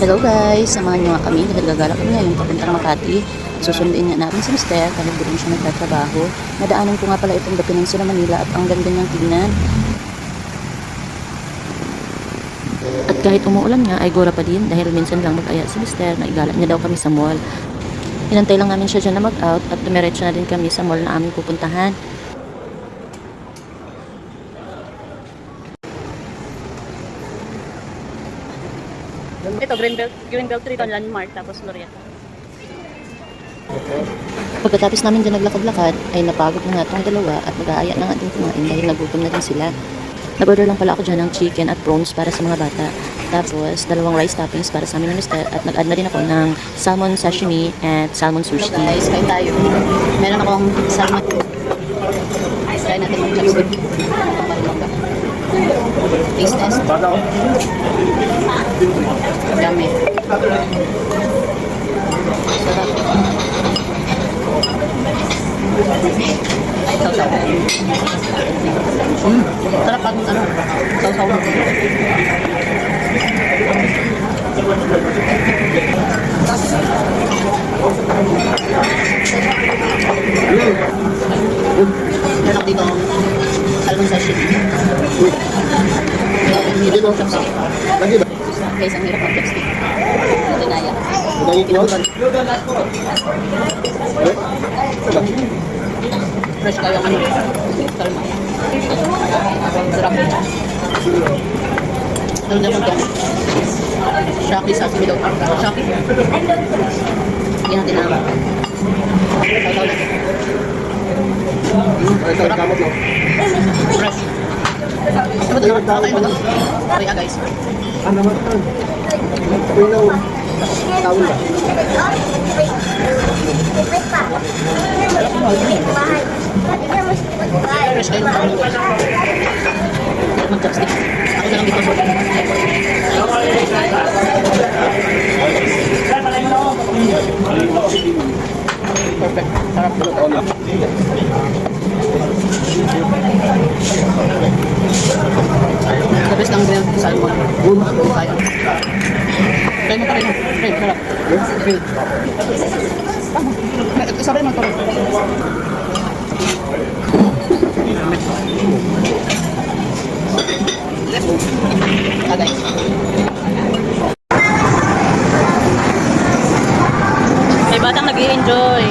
Hello guys, samahan nyo nga kami dahil gagala kami ngayon papunta ng Makati. Susunduin nga natin si Mr. dahil doon siya nagtatrabaho. Nadaanan ko nga pala itong The Peninsula Manila at ang ganda niyang tingnan. At kahit umuulan nga ay gora pa din dahil minsan lang mag-aya si Mr. na igala niya daw kami sa mall. Hinantay lang namin siya dyan na mag-out at dumiretso na din kami sa mall na aming pupuntahan. Ito, Greenbelt Triton Landmark, tapos Loretta. Pagkatapos namin dyan naglakad-lakad ay napagod na nga itong dalawa at mag-aaya na nga din kumain dahil nagutom na din sila. Nag-order lang pala ako dyan ng chicken at prawns para sa mga bata. Tapos, dalawang rice toppings para sa amin ng Mr. At nag-add na din ako ng salmon sashimi at salmon sushi. Hello guys, kain tayo. Meron akong salmon. Kain natin yung chopstick. Taste test. Yummy. Sarap. Sausaw. Sarap pag sausaw mo. Meron ako dito salmon sashimi. Hindi mo chopstick. Guys, ang hirap ng chopstick. Hindi naya. Fresh kayo ang kalma. Sarap. Doon naman ito. Shopee sashimi daw. Shopee. Yan natin ang tawag natin. Sarap. Fresh. Ano ito? Okay ba ito? Okay guys. Ano naman ito? Pinaw. Tawag ba? Fresh kayo ng tawag guys. Mag-chopstick. Ako na lang dito. Perfect. Sarap. The best ng grilled salmon. Kaya. Try mo pa rin. Try, sarap. Grilled. Isa rin mo ito. Agay. May batang nag-i-enjoy.